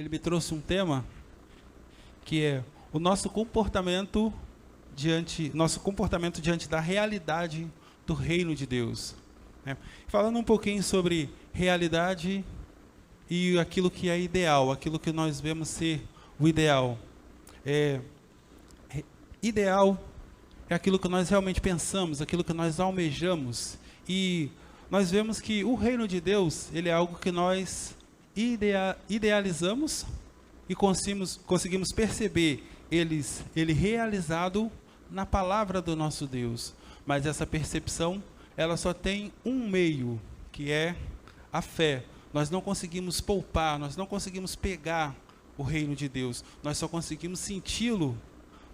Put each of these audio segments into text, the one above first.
ele me trouxe um tema que é o nosso comportamento diante da realidade do reino de Deus, né? Falando um pouquinho sobre realidade e aquilo que é ideal, aquilo que nós vemos ser o ideal. Ideal é aquilo que nós realmente pensamos, aquilo que nós almejamos, e nós vemos que o reino de Deus, ele é algo que nós idealizamos e conseguimos perceber ele realizado na palavra do nosso Deus. Mas essa percepção, ela só tem um meio, que é a fé. Nós não conseguimos poupar, nós não conseguimos pegar o reino de Deus, nós só conseguimos senti-lo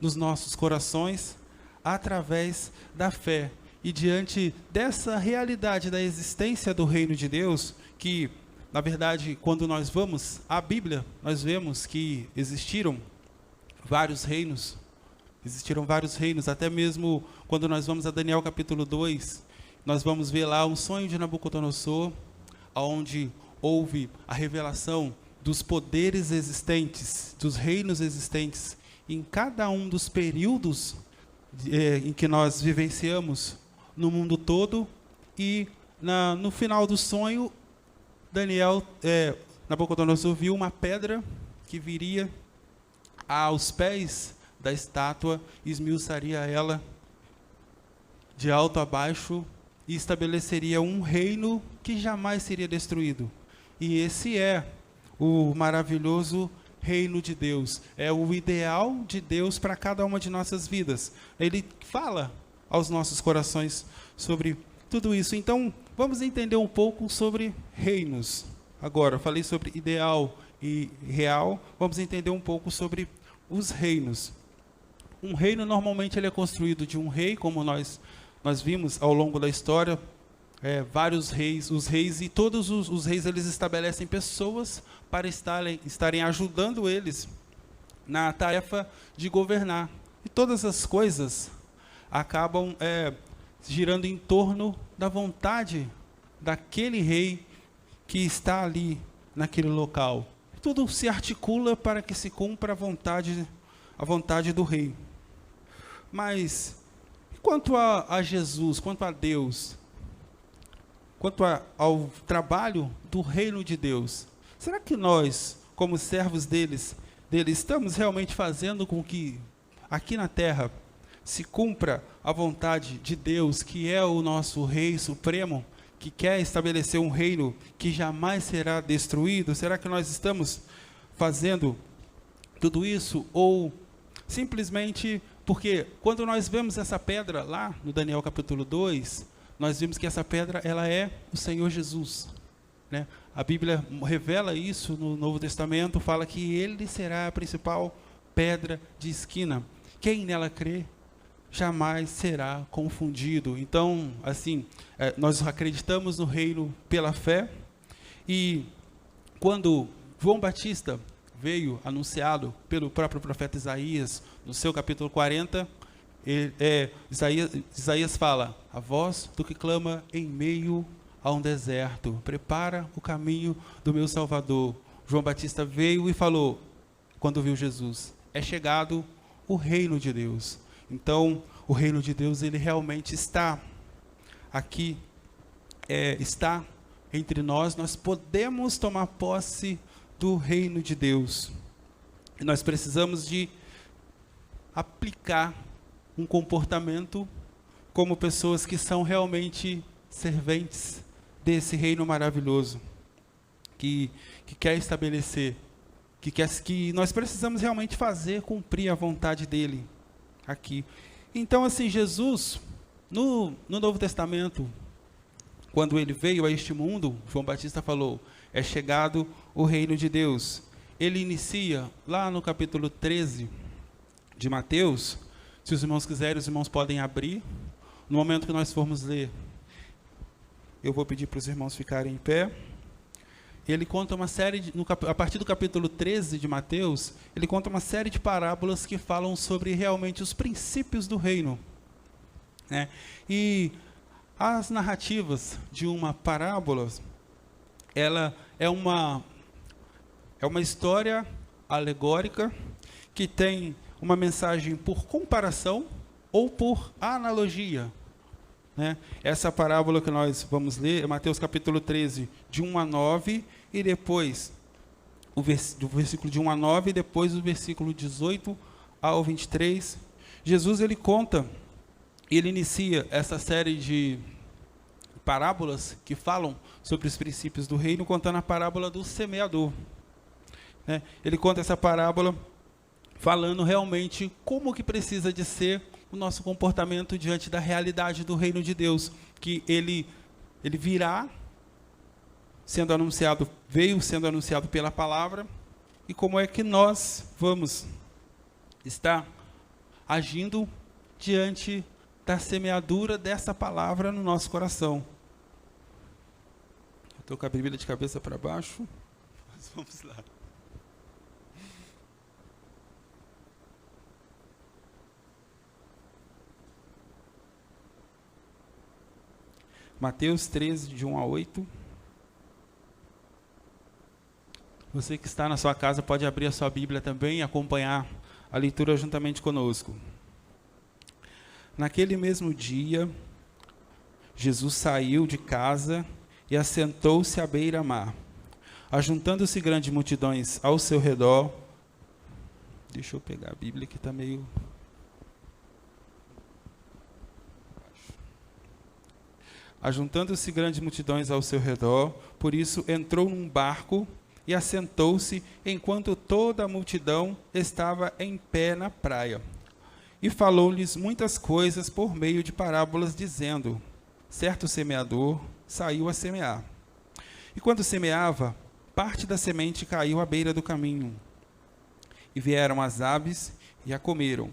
nos nossos corações através da fé. E diante dessa realidade da existência do reino de Deus, que na verdade, quando nós vamos à Bíblia, nós vemos que existiram vários reinos, até mesmo quando nós vamos a Daniel capítulo 2, nós vamos ver lá um sonho de Nabucodonosor, onde houve a revelação dos poderes existentes, dos reinos existentes, em cada um dos períodos em que nós vivenciamos no mundo todo. E no final do sonho, Nabucodonosor viu uma pedra que viria aos pés da estátua, esmiuçaria ela de alto a baixo e estabeleceria um reino que jamais seria destruído. E esse é o maravilhoso reino de Deus, é o ideal de Deus para cada uma de nossas vidas. Ele fala aos nossos corações sobre tudo isso. Então, vamos entender um pouco sobre reinos. Agora, eu falei sobre ideal e real, vamos entender um pouco sobre os reinos. Um reino, normalmente, ele é construído de um rei, como nós vimos ao longo da história, vários reis, os reis, e todos os reis, eles estabelecem pessoas para estarem ajudando eles na tarefa de governar. E todas as coisas acabam girando em torno da vontade daquele rei que está ali naquele local. Tudo se articula para que se cumpra a vontade do rei. Mas quanto a Jesus, quanto a Deus, quanto ao trabalho do reino de Deus, será que nós, como servos dele, estamos realmente fazendo com que aqui na terra se cumpra a vontade de Deus, que é o nosso Rei Supremo, que quer estabelecer um reino que jamais será destruído? Será que nós estamos fazendo tudo isso? Ou simplesmente porque quando nós vemos essa pedra lá no Daniel capítulo 2, nós vimos que essa pedra, ela é o Senhor Jesus, né? A Bíblia revela isso no Novo Testamento, fala que ele será a principal pedra de esquina. Quem nela crê jamais será confundido. Então, assim, nós acreditamos no reino pela fé. E quando João Batista veio anunciado pelo próprio profeta Isaías, no seu capítulo 40, Isaías fala: a voz do que clama em meio a um deserto, prepara o caminho do meu Salvador. João Batista veio e falou, quando viu Jesus: é chegado o reino de Deus. Então, o reino de Deus, ele realmente está aqui, está entre nós. Nós podemos tomar posse do reino de Deus. E nós precisamos de aplicar um comportamento como pessoas que são realmente serventes desse reino maravilhoso, que quer estabelecer, que nós precisamos realmente fazer cumprir a vontade dele aqui. Então, assim, Jesus, no Novo Testamento, quando ele veio a este mundo, João Batista falou: é chegado o reino de Deus. Ele inicia lá no capítulo 13 de Mateus. Se os irmãos quiserem, os irmãos podem abrir. No momento que nós formos ler, eu vou pedir para os irmãos ficarem em pé. Ele conta uma série, a partir do capítulo 13 de Mateus, ele conta uma série de parábolas que falam sobre realmente os princípios do reino, né? E as narrativas de uma parábola, ela é É uma história alegórica que tem uma mensagem por comparação ou por analogia, né? Essa parábola que nós vamos ler é Mateus capítulo 13, de 1 a 9, e depois do versículo de 1 a 9, e depois do versículo 18 ao 23. Jesus, ele conta, ele inicia essa série de parábolas que falam sobre os princípios do reino, contando a parábola do semeador, né? Ele conta essa parábola falando realmente como que precisa de ser o nosso comportamento diante da realidade do reino de Deus, que ele virá sendo anunciado, veio sendo anunciado pela palavra, e como é que nós vamos estar agindo diante da semeadura dessa palavra no nosso coração. Estou com a Bíblia de cabeça para baixo, mas vamos lá. Mateus 13, de 1 a 8. Você que está na sua casa pode abrir a sua Bíblia também e acompanhar a leitura juntamente conosco. Naquele mesmo dia, Jesus saiu de casa e assentou-se à beira-mar. Ajuntando-se grandes multidões ao seu redor. Deixa eu pegar a Bíblia que está meio... Ajuntando-se grandes multidões ao seu redor, por isso entrou num barco e assentou-se, enquanto toda a multidão estava em pé na praia. E falou-lhes muitas coisas por meio de parábolas, dizendo: certo semeador saiu a semear. E quando semeava, parte da semente caiu à beira do caminho. E vieram as aves e a comeram.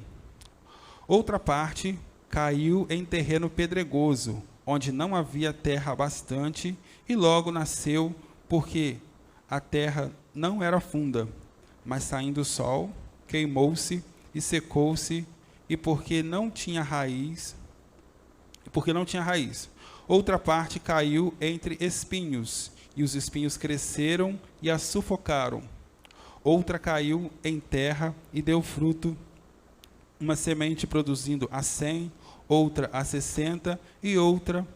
Outra parte caiu em terreno pedregoso, onde não havia terra bastante, e logo nasceu, porque a terra não era funda. Mas saindo o sol, queimou-se e secou-se, e porque não tinha raiz. Outra parte caiu entre espinhos, e os espinhos cresceram e a sufocaram. Outra caiu em terra e deu fruto, uma semente produzindo a 100, outra a 60 e outra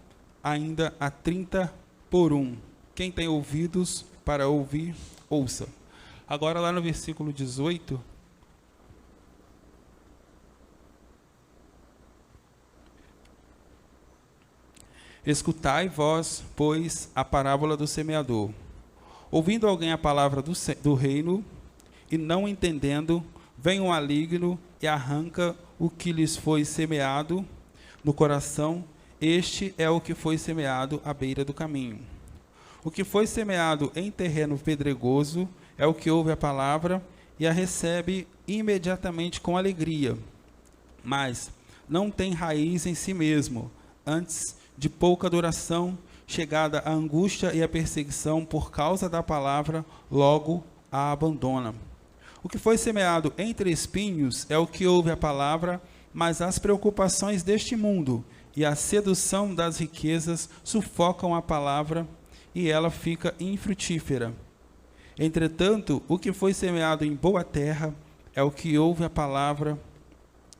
ainda a 30 por 1. Quem tem ouvidos para ouvir, ouça. Agora lá no versículo 18. Escutai vós, pois, a parábola do semeador. Ouvindo alguém a palavra do reino, e não entendendo, vem o maligno e arranca o que lhes foi semeado no coração. Este é o que foi semeado à beira do caminho. O que foi semeado em terreno pedregoso é o que ouve a palavra e a recebe imediatamente com alegria, mas não tem raiz em si mesmo. Antes, de pouca duração, chegada a angústia e a perseguição por causa da palavra, logo a abandona. O que foi semeado entre espinhos é o que ouve a palavra, mas as preocupações deste mundo e a sedução das riquezas sufocam a palavra e ela fica infrutífera. Entretanto, o que foi semeado em boa terra é o que ouve a palavra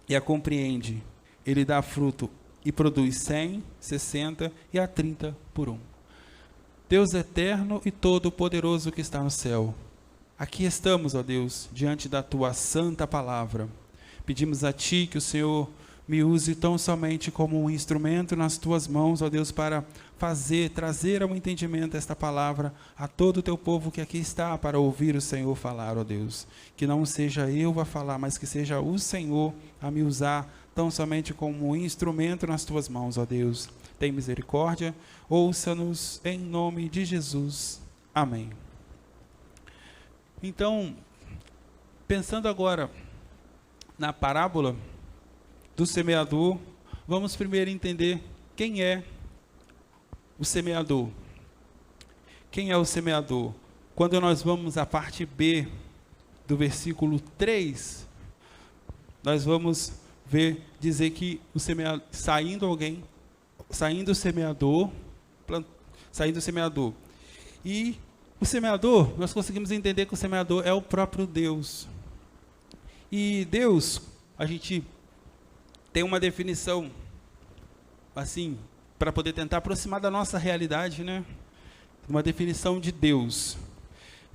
e a compreende. Ele dá fruto e produz 100, 60 e a 30 por 1. Deus eterno e todo-poderoso que está no céu, aqui estamos, ó Deus, diante da Tua santa palavra. Pedimos a Ti que o Senhor me use tão somente como um instrumento nas Tuas mãos, ó Deus, para trazer ao entendimento esta palavra a todo o Teu povo que aqui está para ouvir o Senhor falar, ó Deus. Que não seja eu a falar, mas que seja o Senhor a me usar tão somente como um instrumento nas Tuas mãos, ó Deus. Tem misericórdia, ouça-nos em nome de Jesus. Amém. Então, pensando agora na parábola do semeador, vamos primeiro entender quem é o semeador. Quem é o semeador? Quando nós vamos à parte B do versículo 3, nós vamos dizer que o saindo o semeador, e O semeador, nós conseguimos entender que o semeador é o próprio Deus. E Deus, a gente tem uma definição, assim, para poder tentar aproximar da nossa realidade, né? Uma definição de Deus.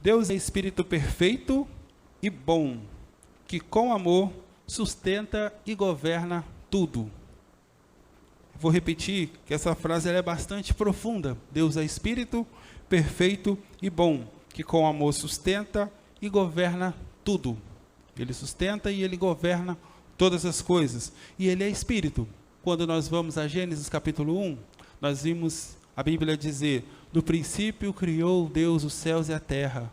Deus é espírito perfeito e bom, que com amor sustenta e governa tudo. Vou repetir que essa frase ela é bastante profunda. Deus é espírito perfeito e bom, que com amor sustenta e governa tudo. Ele sustenta e ele governa todas as coisas. E ele é espírito. Quando nós vamos a Gênesis capítulo 1, nós vimos a Bíblia dizer: no princípio criou Deus os céus e a terra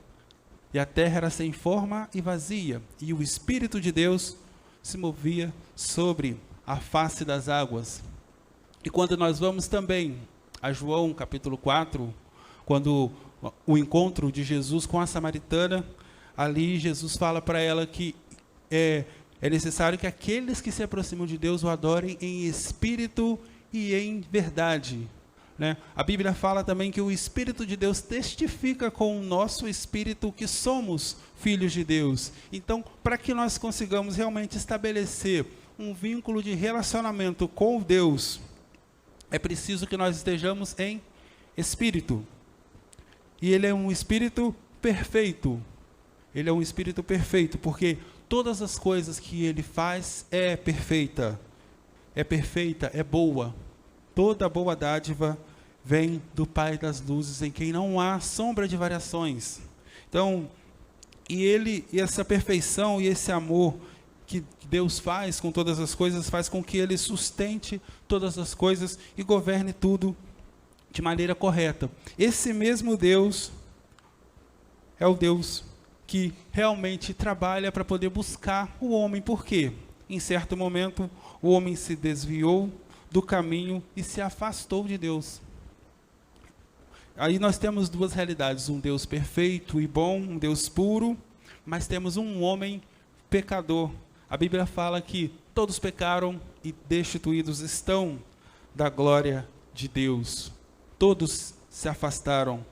era sem forma e vazia, e o Espírito de Deus se movia sobre a face das águas. E quando nós vamos também a João capítulo 4, quando o encontro de Jesus com a samaritana, ali Jesus fala para ela que é necessário que aqueles que se aproximam de Deus o adorem em espírito e em verdade. Né? A Bíblia fala também que o Espírito de Deus testifica com o nosso espírito que somos filhos de Deus. Então, para que nós consigamos realmente estabelecer um vínculo de relacionamento com Deus, é preciso que nós estejamos em espírito. E ele é um espírito perfeito. Ele é um espírito perfeito, porque todas as coisas que ele faz é perfeita, é boa. Toda boa dádiva vem do Pai das luzes, em quem não há sombra de variações. Então, e essa perfeição e esse amor que Deus faz com todas as coisas, faz com que ele sustente todas as coisas e governe tudo de maneira correta. Esse mesmo Deus é o Deus que realmente trabalha para poder buscar o homem. Por quê? Em certo momento, o homem se desviou do caminho e se afastou de Deus. Aí nós temos duas realidades: um Deus perfeito e bom, um Deus puro, mas temos um homem pecador. A Bíblia fala que todos pecaram e destituídos estão da glória de Deus. Todos se afastaram.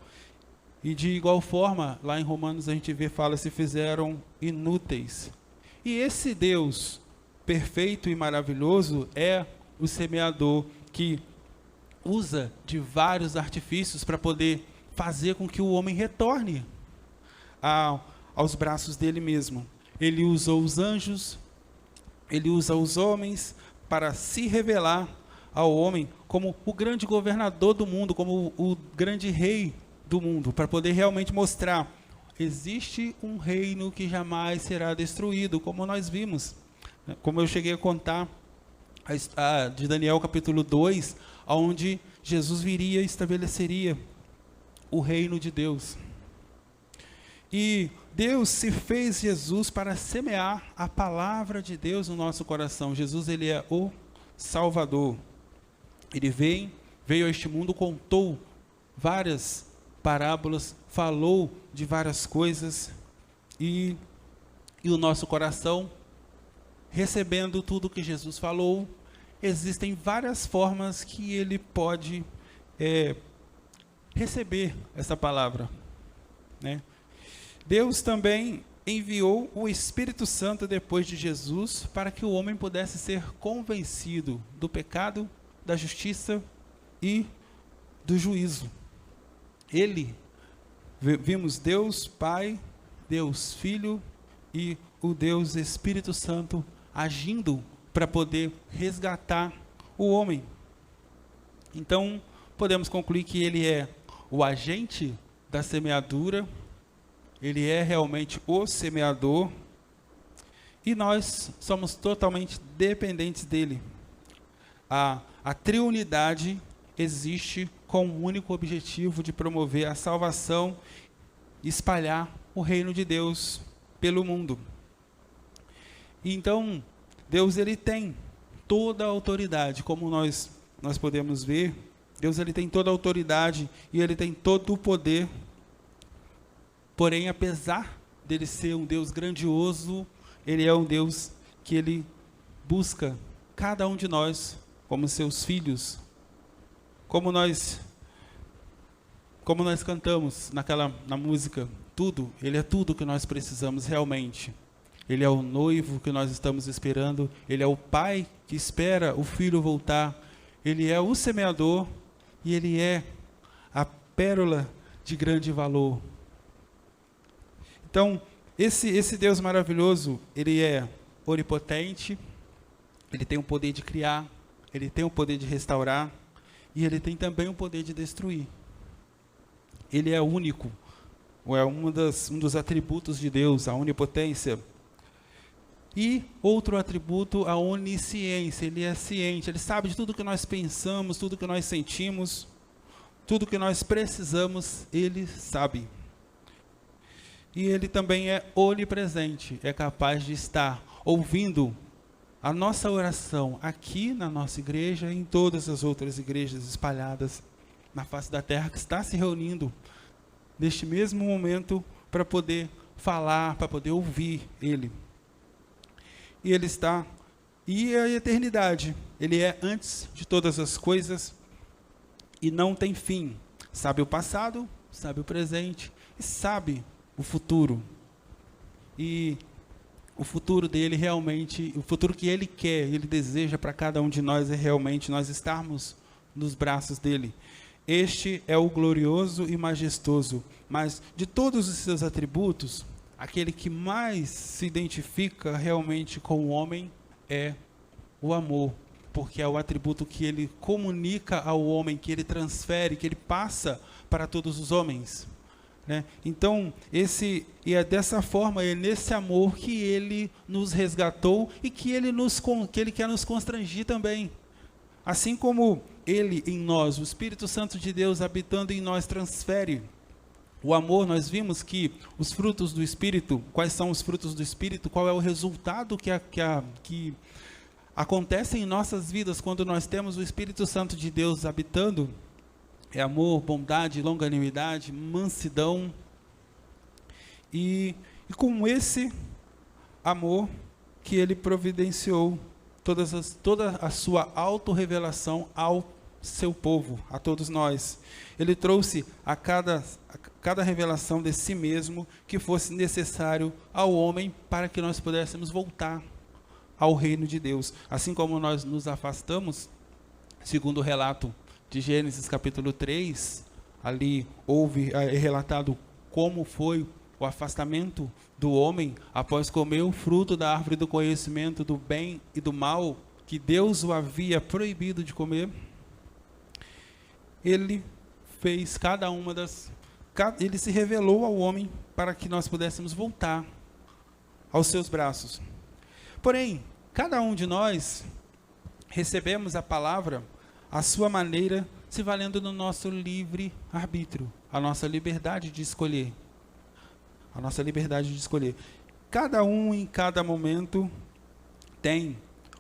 E de igual forma, lá em Romanos a gente fala, se fizeram inúteis. E esse Deus perfeito e maravilhoso é o semeador, que usa de vários artifícios para poder fazer com que o homem retorne aos braços dele mesmo. Ele usa os anjos, ele usa os homens para se revelar ao homem como o grande governador do mundo, como o grande rei do mundo, para poder realmente mostrar: existe um reino que jamais será destruído, como nós vimos, como eu cheguei a contar de Daniel capítulo 2, onde Jesus viria e estabeleceria o reino de Deus. E Deus se fez Jesus para semear a palavra de Deus no nosso coração. Jesus, ele é o Salvador. Ele veio a este mundo, contou várias parábolas, falou de várias coisas, e o nosso coração, recebendo tudo que Jesus falou, existem várias formas que ele pode receber essa palavra, né? Deus também enviou o Espírito Santo depois de Jesus para que o homem pudesse ser convencido do pecado, da justiça e do juízo. Vimos Deus Pai, Deus Filho e o Deus Espírito Santo agindo para poder resgatar o homem. Então, podemos concluir que ele é o agente da semeadura, ele é realmente o semeador, e nós somos totalmente dependentes dele. A triunidade existe com o único objetivo de promover a salvação e espalhar o reino de Deus pelo mundo. Então, Deus, ele tem toda a autoridade, como nós podemos ver. Deus, ele tem toda a autoridade e ele tem todo o poder. Porém, apesar dele ser um Deus grandioso, ele é um Deus que ele busca cada um de nós como seus filhos. Como nós como nós cantamos na música, tudo, Ele é tudo que nós precisamos realmente. Ele é o noivo que nós estamos esperando, Ele é o pai que espera o filho voltar, Ele é o semeador e Ele é a pérola de grande valor. Então, esse Deus maravilhoso, Ele é onipotente, Ele tem o poder de criar, Ele tem o poder de restaurar e Ele tem também o poder de destruir. Ele é único, é um dos atributos de Deus, a onipotência. E outro atributo, a onisciência. Ele é ciente, Ele sabe de tudo que nós pensamos, tudo que nós sentimos, tudo que nós precisamos, Ele sabe. E Ele também é onipresente, é capaz de estar ouvindo a nossa oração aqui na nossa igreja e em todas as outras igrejas espalhadas na face da terra, que está se reunindo neste mesmo momento para poder falar, para poder ouvir Ele. E Ele está, e a eternidade, Ele é antes de todas as coisas e não tem fim. Sabe o passado, sabe o presente e sabe o futuro. E o futuro dele realmente, o futuro que Ele quer, Ele deseja para cada um de nós é realmente nós estarmos nos braços dEle. Este é o glorioso e majestoso, mas de todos os seus atributos, aquele que mais se identifica realmente com o homem é o amor, porque é o atributo que Ele comunica ao homem, que Ele transfere, que Ele passa para todos os homens. Né? Então, é dessa forma, é nesse amor que Ele nos resgatou e que Ele quer nos constrangir também. Assim como Ele em nós, o Espírito Santo de Deus habitando em nós, transfere o amor. Nós vimos que os frutos do Espírito, quais são os frutos do Espírito, qual é o resultado que acontece em nossas vidas quando nós temos o Espírito Santo de Deus habitando. É amor, bondade, longanimidade, mansidão. E com esse amor que Ele providenciou toda a sua autorrevelação ao seu povo, a todos nós. Ele trouxe a cada revelação de si mesmo que fosse necessário ao homem para que nós pudéssemos voltar ao reino de Deus. Assim como nós nos afastamos, segundo o relato de Gênesis capítulo 3, ali é relatado como foi o afastamento do homem após comer o fruto da árvore do conhecimento do bem e do mal, que Deus o havia proibido de comer. Ele fez ele se revelou ao homem para que nós pudéssemos voltar aos seus braços. Porém, cada um de nós recebemos a palavra à sua maneira, se valendo do nosso livre arbítrio, a nossa liberdade de escolher. A nossa liberdade de escolher. Cada um, em cada momento, tem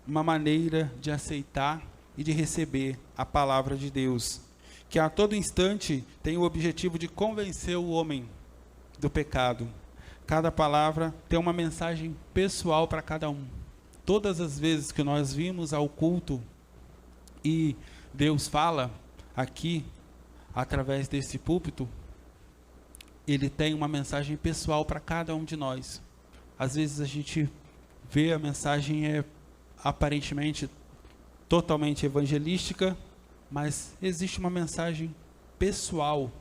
uma maneira de aceitar e de receber a palavra de Deus, que a todo instante tem o objetivo de convencer o homem do pecado. Cada palavra tem uma mensagem pessoal para cada um. Todas as vezes que nós vimos ao culto e Deus fala aqui, através desse púlpito, Ele tem uma mensagem pessoal para cada um de nós. Às vezes a gente vê a mensagem aparentemente totalmente evangelística, mas existe uma mensagem pessoal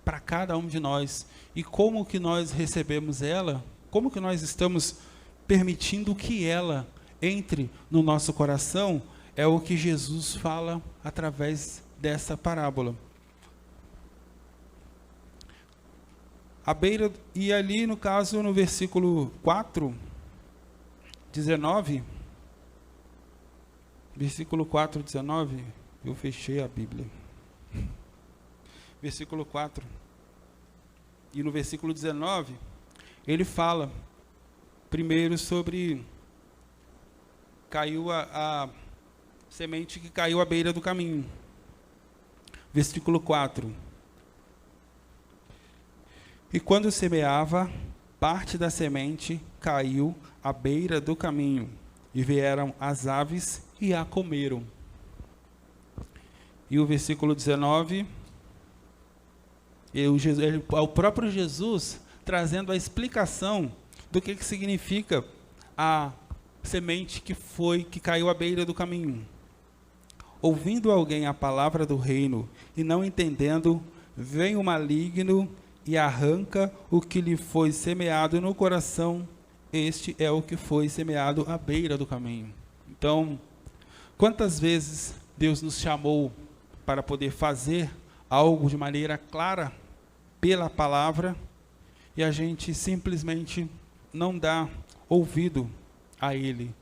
para cada um de nós. E como que nós recebemos ela? Como que nós estamos permitindo que ela entre no nosso coração? É o que Jesus fala através dessa parábola. E ali, no caso, no versículo 4, 19, versículo 4, 19, eu fechei a Bíblia. Versículo 4. E no versículo 19, ele fala primeiro sobre caiu a semente que caiu à beira do caminho. Versículo 4. E quando semeava, parte da semente caiu à beira do caminho, e vieram as aves e a comeram. E o versículo 19, É o próprio Jesus trazendo a explicação do que significa a semente que caiu à beira do caminho. Ouvindo alguém a palavra do reino e não entendendo, vem o maligno e arranca o que lhe foi semeado no coração. Este é o que foi semeado à beira do caminho. Então, quantas vezes Deus nos chamou para poder fazer algo de maneira clara pela palavra e a gente simplesmente não dá ouvido a Ele.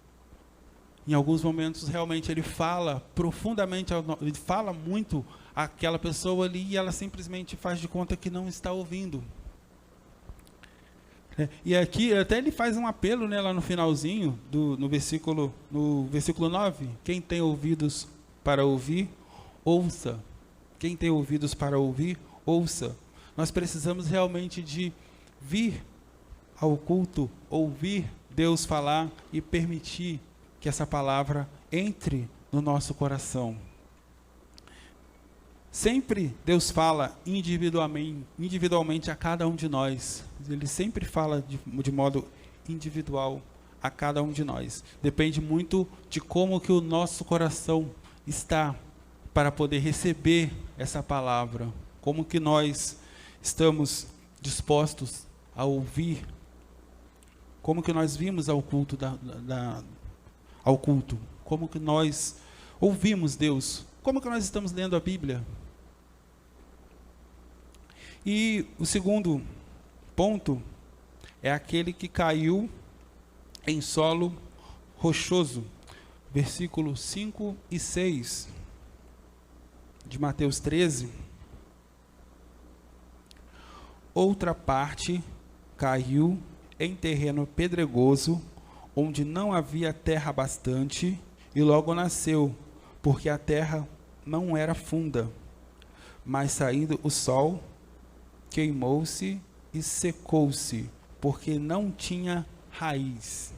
Em alguns momentos, realmente, Ele fala profundamente, Ele fala muito àquela pessoa ali e ela simplesmente faz de conta que não está ouvindo. E aqui, até ele faz um apelo, né, lá no finalzinho, no versículo 9. Quem tem ouvidos para ouvir, ouça. Quem tem ouvidos para ouvir, ouça. Nós precisamos realmente de vir ao culto, ouvir Deus falar e permitir que essa palavra entre no nosso coração. Sempre Deus fala individualmente a cada um de nós. Ele sempre fala de modo individual a cada um de nós. Depende muito de como que o nosso coração está para poder receber essa palavra. Como que nós estamos dispostos a ouvir. Como que nós vimos ao culto ao culto? Como que nós ouvimos Deus? Como que nós estamos lendo a Bíblia? E o segundo ponto é aquele que caiu em solo rochoso. Versículos 5 e 6 de Mateus 13. Outra parte caiu em terreno pedregoso, onde não havia terra bastante, e logo nasceu, porque a terra não era funda. Mas saindo o sol, queimou-se e secou-se, porque não tinha raiz.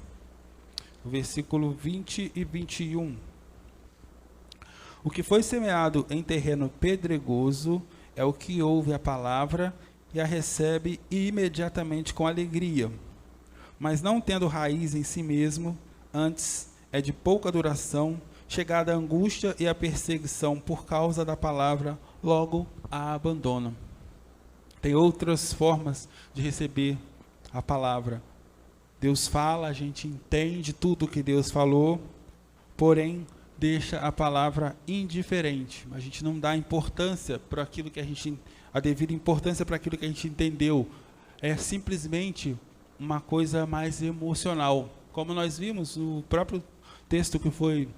Versículo 20 e 21. O que foi semeado em terreno pedregoso é o que ouve a palavra e a recebe imediatamente com alegria, mas não tendo raiz em si mesmo, antes é de pouca duração, chegada a angústia e a perseguição por causa da palavra, logo a abandonam. Tem outras formas de receber a palavra. Deus fala, a gente entende tudo o que Deus falou, porém deixa a palavra indiferente. A gente não dá importância para aquilo que a devida importância para aquilo que a gente entendeu. É simplesmente uma coisa mais emocional. Como nós vimos no próprio texto que foi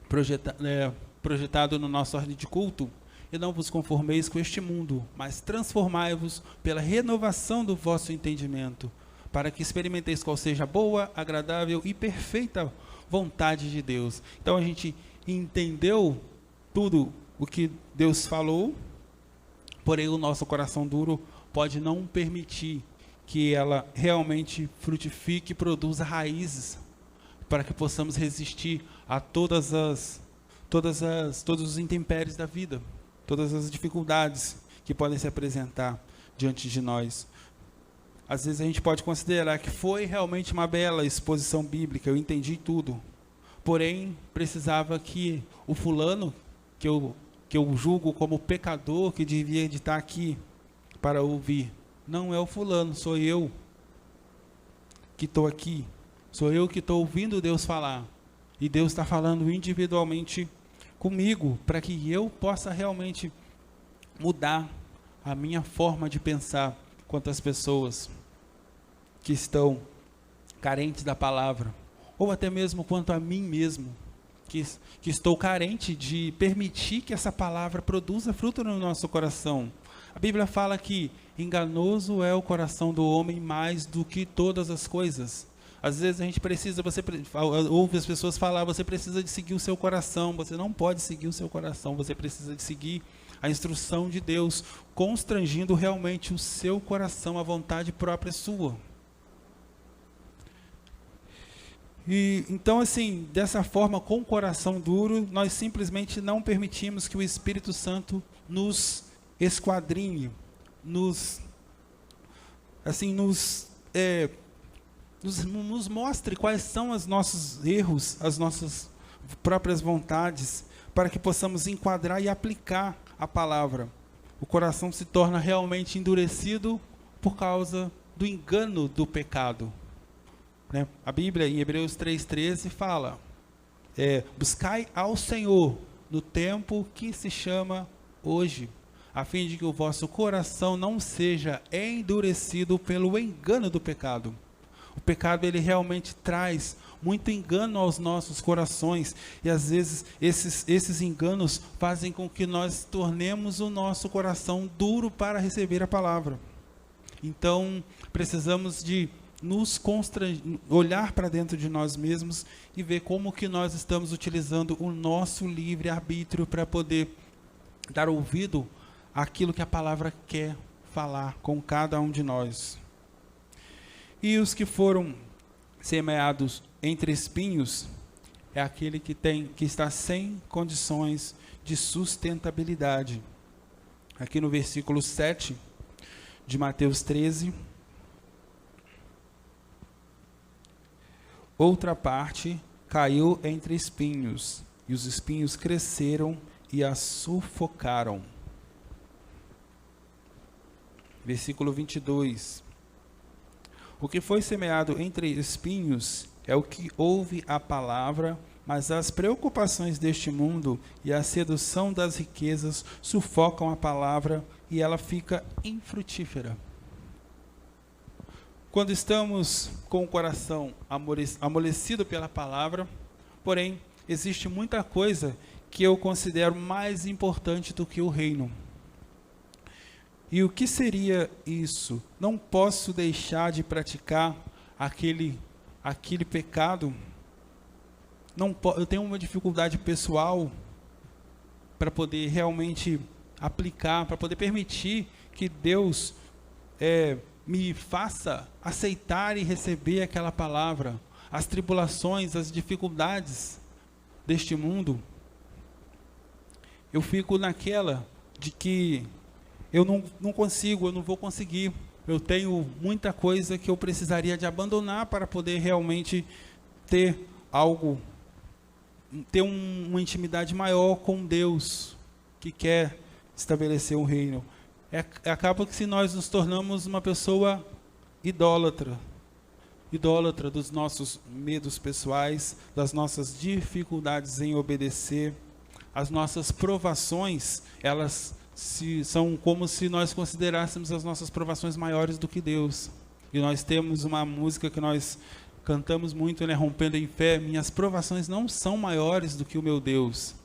projetado no nosso ordem de culto, e não vos conformeis com este mundo, mas transformai-vos pela renovação do vosso entendimento, para que experimenteis qual seja a boa, agradável e perfeita vontade de Deus. Então a gente entendeu tudo o que Deus falou, porém o nosso coração duro pode não permitir que ela realmente frutifique e produza raízes, para que possamos resistir a todos os intempéries da vida, todas as dificuldades que podem se apresentar diante de nós. Às vezes a gente pode considerar que foi realmente uma bela exposição bíblica, eu entendi tudo, porém precisava que o fulano, que eu julgo como pecador, que devia de estar aqui para ouvir, não é o fulano, sou eu que estou aqui, sou eu que estou ouvindo Deus falar, e Deus está falando individualmente comigo, para que eu possa realmente mudar a minha forma de pensar quanto às pessoas que estão carentes da palavra, ou até mesmo quanto a mim mesmo, que estou carente de permitir que essa palavra produza fruto no nosso coração. A Bíblia fala que enganoso é o coração do homem mais do que todas as coisas. Às vezes a gente ouve as pessoas falar, você precisa de seguir o seu coração. Você não pode seguir o seu coração, você precisa de seguir a instrução de Deus, constrangindo realmente o seu coração, a vontade própria sua. E então, assim, dessa forma, com o coração duro, nós simplesmente não permitimos que o Espírito Santo nos esquadrinhe, nos mostre quais são os nossos erros, as nossas próprias vontades, para que possamos enquadrar e aplicar a palavra. O coração se torna realmente endurecido por causa do engano do pecado, né? A Bíblia, em Hebreus 3,13, fala: buscai ao Senhor no tempo que se chama hoje, a fim de que o vosso coração não seja endurecido pelo engano do pecado. O pecado, ele realmente traz muito engano aos nossos corações, e às vezes esses enganos fazem com que nós tornemos o nosso coração duro para receber a palavra. Então, precisamos de olhar para dentro de nós mesmos e ver como que nós estamos utilizando o nosso livre-arbítrio para poder dar ouvido àquilo que a palavra quer falar com cada um de nós. E os que foram semeados entre espinhos é aquele que está sem condições de sustentabilidade. Aqui no versículo 7 de Mateus 13, outra parte caiu entre espinhos, e os espinhos cresceram e a sufocaram. Versículo 22. O que foi semeado entre espinhos é o que ouve a palavra, mas as preocupações deste mundo e a sedução das riquezas sufocam a palavra e ela fica infrutífera. Quando estamos com o coração amolecido pela palavra, porém, existe muita coisa que eu considero mais importante do que o reino. E o que seria isso? Não posso deixar de praticar aquele pecado. Eu tenho uma dificuldade pessoal para poder realmente aplicar, para poder permitir que Deus me faça aceitar e receber aquela palavra. As tribulações, as dificuldades deste mundo, eu fico naquela de que eu não consigo, eu não vou conseguir. Eu tenho muita coisa que eu precisaria de abandonar para poder realmente ter uma intimidade maior com Deus, que quer estabelecer um reino. Acaba que se nós nos tornamos uma pessoa idólatra dos nossos medos pessoais, das nossas dificuldades em obedecer, as nossas provações, elas são como se nós considerássemos as nossas provações maiores do que Deus. E nós temos uma música que nós cantamos muito, né? Rompendo em fé: minhas provações não são maiores do que o meu Deus.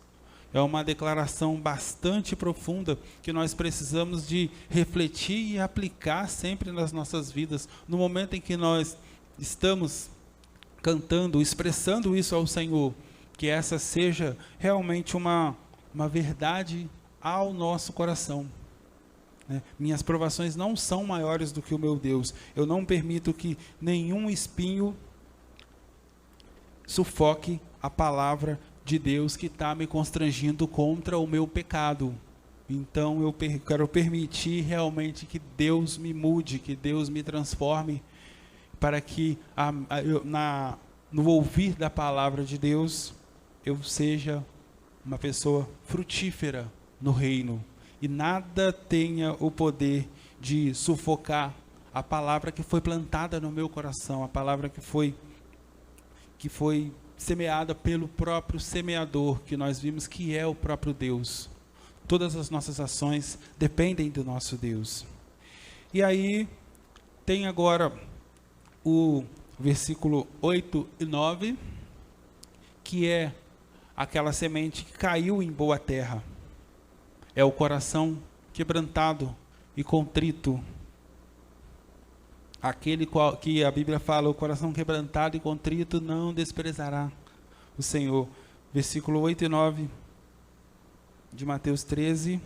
É uma declaração bastante profunda que nós precisamos de refletir e aplicar sempre nas nossas vidas. No momento em que nós estamos cantando, expressando isso ao Senhor, que essa seja realmente uma verdade ao nosso coração, né? Minhas provações não são maiores do que o meu Deus. Eu não permito que nenhum espinho sufoque a palavra de Deus que está me constrangindo contra o meu pecado. Então eu quero permitir realmente que Deus me mude, que Deus me transforme, para que no ouvir da palavra de Deus eu seja uma pessoa frutífera no reino, e nada tenha o poder de sufocar a palavra que foi plantada no meu coração, a palavra que foi semeada pelo próprio semeador, que nós vimos que é o próprio Deus. Todas as nossas ações dependem do nosso Deus. E aí tem agora o versículo 8 e 9, que é aquela semente que caiu em boa terra. É o coração quebrantado e contrito. Aquele que a Bíblia fala: o coração quebrantado e contrito não desprezará o Senhor. Versículo 8 e 9 de Mateus 13.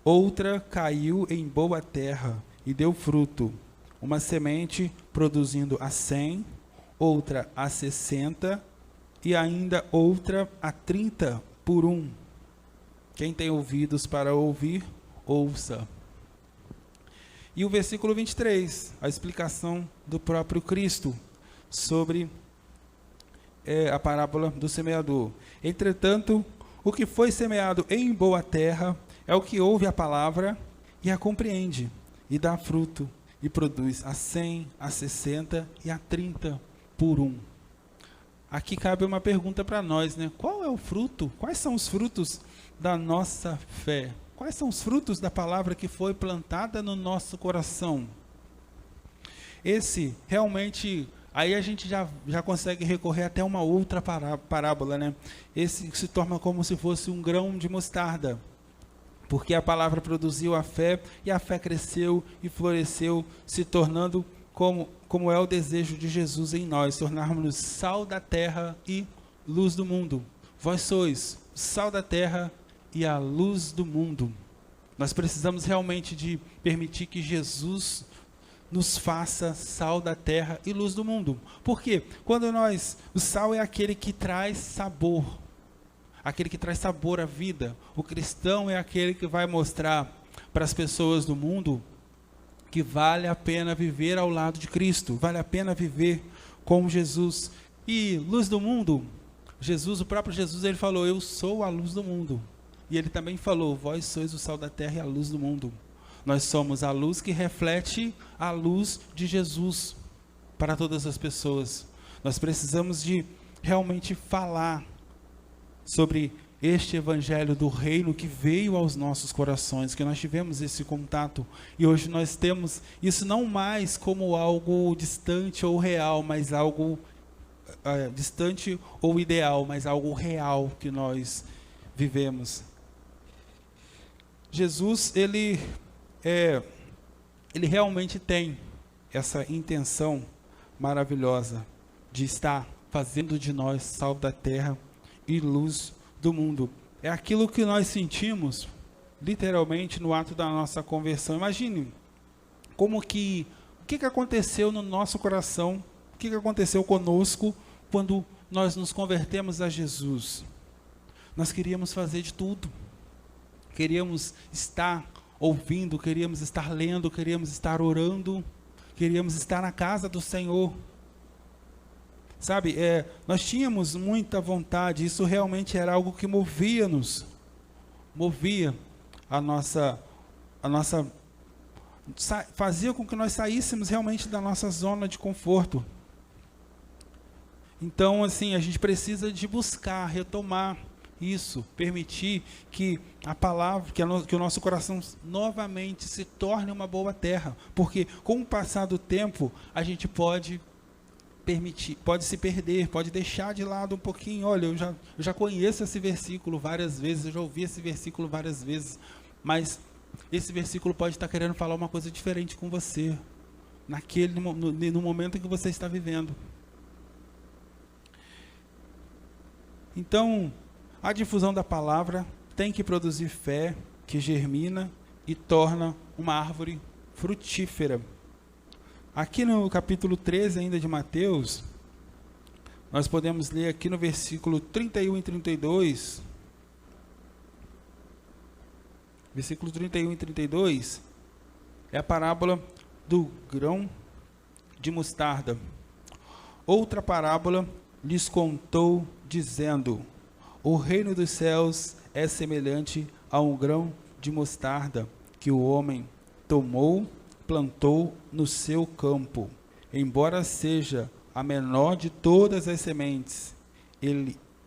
Outra caiu em boa terra e deu fruto, uma semente produzindo a 100, outra a 60 e ainda outra a 30 por um. Quem tem ouvidos para ouvir, ouça. E o versículo 23, a explicação do próprio Cristo sobre a parábola do semeador. Entretanto, o que foi semeado em boa terra é o que ouve a palavra e a compreende, e dá fruto, e produz a 100, a 60 e a 30 por um. Aqui cabe uma pergunta para nós, né? Qual é o fruto? Quais são os frutos da nossa fé? Quais são os frutos da palavra que foi plantada no nosso coração? Esse realmente, aí a gente já consegue recorrer até uma outra parábola, né? Esse se torna como se fosse um grão de mostarda, porque a palavra produziu a fé, e a fé cresceu e floresceu, se tornando como é o desejo de Jesus em nós, tornarmos-nos sal da terra e luz do mundo. Vós sois o sal da terra e a luz do mundo. Nós precisamos realmente de permitir que Jesus nos faça sal da terra e luz do mundo. Por quê? O sal é aquele que traz sabor, aquele que traz sabor à vida. O cristão é aquele que vai mostrar para as pessoas do mundo que vale a pena viver ao lado de Cristo, vale a pena viver com Jesus. E luz do mundo, o próprio Jesus, ele falou: eu sou a luz do mundo. E ele também falou: vós sois o sal da terra e a luz do mundo. Nós somos a luz que reflete a luz de Jesus para todas as pessoas. Nós precisamos de realmente falar sobre este evangelho do reino que veio aos nossos corações, que nós tivemos esse contato, e hoje nós temos isso não mais como algo distante ou real, mas algo distante ou ideal, mas algo real que nós vivemos. Jesus, ele realmente tem essa intenção maravilhosa de estar fazendo de nós sal da terra e luz do mundo. É aquilo que nós sentimos literalmente no ato da nossa conversão. Imagine o que aconteceu no nosso coração, o que aconteceu conosco quando nós nos convertemos a Jesus. Nós queríamos fazer de tudo, queríamos estar ouvindo, queríamos estar lendo, queríamos estar orando, queríamos estar na casa do Senhor. Sabe, nós tínhamos muita vontade, isso realmente era algo que movia a nossa, fazia com que nós saíssemos realmente da nossa zona de conforto. Então, assim, a gente precisa de buscar, retomar isso, permitir que a palavra, que o nosso coração novamente se torne uma boa terra, porque com o passar do tempo, a gente pode se perder, pode deixar de lado um pouquinho. Olha, eu já conheço esse versículo várias vezes, eu já ouvi esse versículo várias vezes, mas esse versículo pode estar querendo falar uma coisa diferente com você, no momento em que você está vivendo. Então, a difusão da palavra tem que produzir fé, que germina e torna uma árvore frutífera. Aqui no capítulo 13 ainda de Mateus, nós podemos ler aqui no versículo 31 e 32, versículo 31 e 32, é a parábola do grão de mostarda. Outra parábola lhes contou, dizendo: o reino dos céus é semelhante a um grão de mostarda que o homem tomou, plantou no seu campo. Embora seja a menor de todas as sementes,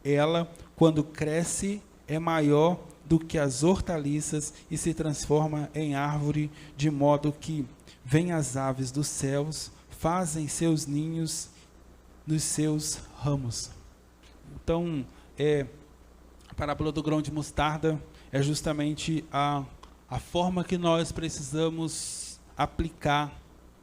ela, quando cresce, é maior do que as hortaliças e se transforma em árvore, de modo que vêm as aves dos céus, fazem seus ninhos nos seus ramos. Então, a parábola do grão de mostarda é justamente a forma que nós precisamos aplicar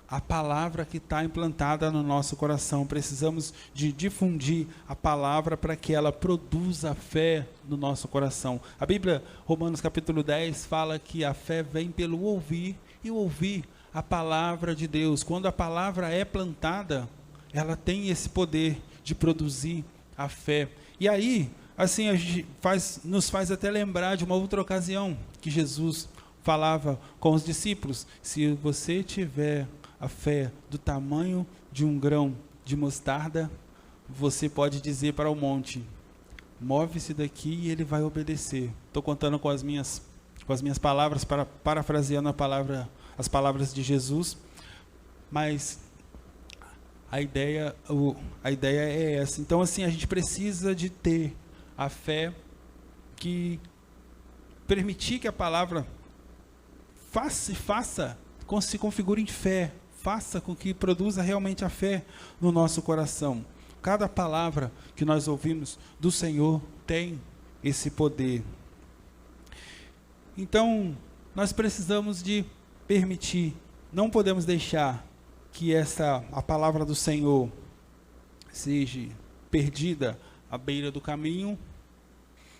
a palavra que está implantada no nosso coração. Precisamos de difundir a palavra para que ela produza fé no nosso coração. A Bíblia, Romanos capítulo 10, fala que a fé vem pelo ouvir, e ouvir a palavra de Deus. Quando a palavra é plantada, ela tem esse poder de produzir a fé. E aí, assim, a gente nos faz até lembrar de uma outra ocasião que Jesus falava com os discípulos: se você tiver a fé do tamanho de um grão de mostarda, você pode dizer para o monte: move-se daqui, e ele vai obedecer. Estou contando com as minhas palavras, parafraseando as palavras de Jesus, mas a ideia é essa. Então, assim, a gente precisa de ter a fé que permitir que a palavra se configure em fé, faça com que produza realmente a fé no nosso coração. Cada palavra que nós ouvimos do Senhor tem esse poder. Então, nós precisamos de permitir, não podemos deixar que a palavra do Senhor seja perdida à beira do caminho.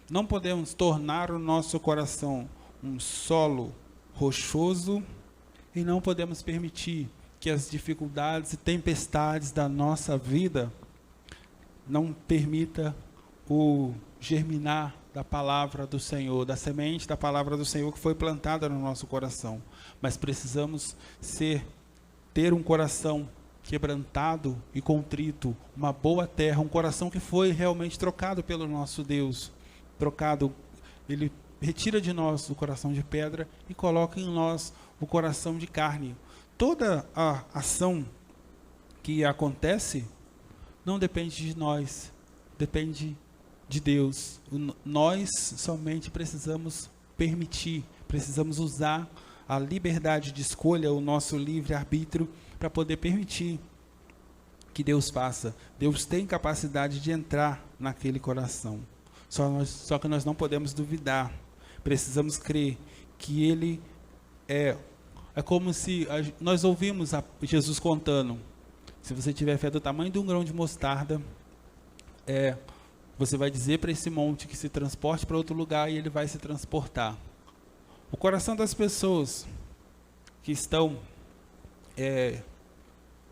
Não podemos tornar o nosso coração um solo rochoso, e não podemos permitir que as dificuldades e tempestades da nossa vida não permita o germinar da palavra do Senhor, da semente da palavra do Senhor que foi plantada no nosso coração. Mas precisamos ter um coração quebrantado e contrito, uma boa terra, um coração que foi realmente trocado pelo nosso Deus. Ele retira de nós o coração de pedra e coloca em nós o coração de carne. Toda a ação que acontece não depende de nós, depende de Deus. Nós somente precisamos permitir, precisamos usar a liberdade de escolha, o nosso livre-arbítrio, para poder permitir que Deus faça. Deus tem capacidade de entrar naquele coração. Só que nós não podemos duvidar. Precisamos crer que Ele é como se nós ouvimos Jesus contando: se você tiver fé do tamanho de um grão de mostarda, você vai dizer para esse monte que se transporte para outro lugar, e ele vai se transportar. O coração das pessoas que estão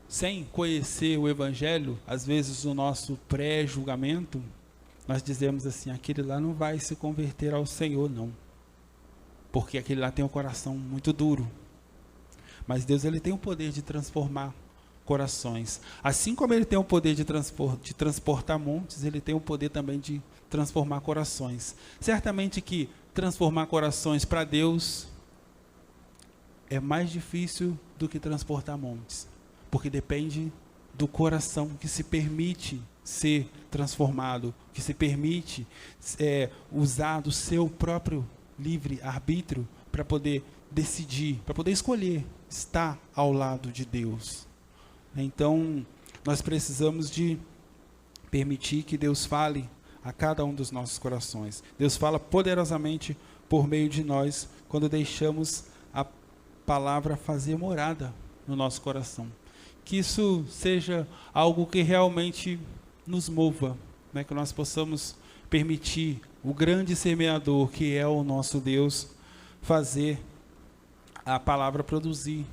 sem conhecer o Evangelho, às vezes o nosso pré-julgamento, nós dizemos assim: aquele lá não vai se converter ao Senhor, não, porque aquele lá tem um coração muito duro. Mas Deus, Ele tem o poder de transformar corações. Assim como Ele tem o poder de transportar montes, Ele tem o poder também de transformar corações. Certamente que transformar corações para Deus é mais difícil do que transportar montes, porque depende do coração que se permite ser transformado, que se permite usar do seu próprio livre-arbítrio para poder decidir, para poder escolher estar ao lado de Deus. Então, nós precisamos de permitir que Deus fale a cada um dos nossos corações. Deus fala poderosamente por meio de nós, quando deixamos a palavra fazer morada no nosso coração. Que isso seja algo que realmente nos mova, né? Que nós possamos permitir o grande semeador, que é o nosso Deus, fazer a palavra produzir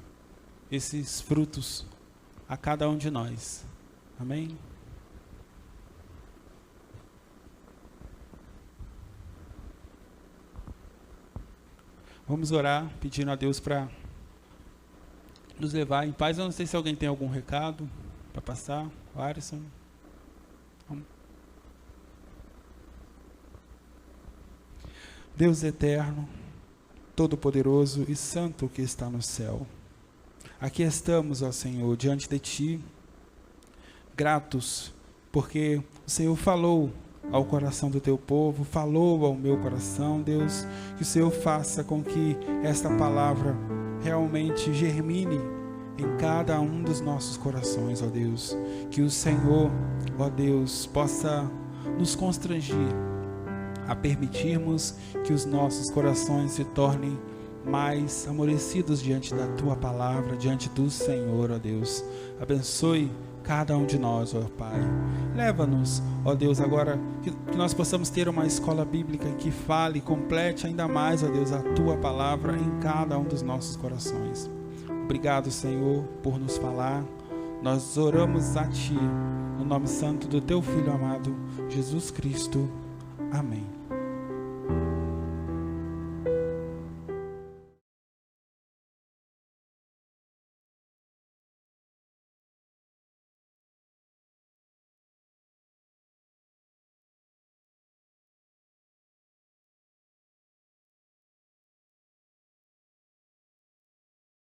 esses frutos a cada um de nós. Amém? Vamos orar, pedindo a Deus para nos levar em paz. Eu não sei se alguém tem algum recado para passar. O Arison. Vamos. Deus eterno, todo-poderoso e santo que está no céu, aqui estamos, ó Senhor, diante de Ti, gratos, porque o Senhor falou ao coração do Teu povo, falou ao meu coração, Deus, que o Senhor faça com que esta palavra realmente germine em cada um dos nossos corações, ó Deus, que o Senhor, ó Deus, possa nos constranger a permitirmos que os nossos corações se tornem mais amolecidos diante da Tua palavra, diante do Senhor, ó Deus. Abençoe cada um de nós, ó Pai. Leva-nos, ó Deus, agora que nós possamos ter uma escola bíblica que fale, complete ainda mais, ó Deus, a Tua palavra em cada um dos nossos corações. Obrigado, Senhor, por nos falar. Nós oramos a Ti, no nome santo do Teu Filho amado, Jesus Cristo. Amém.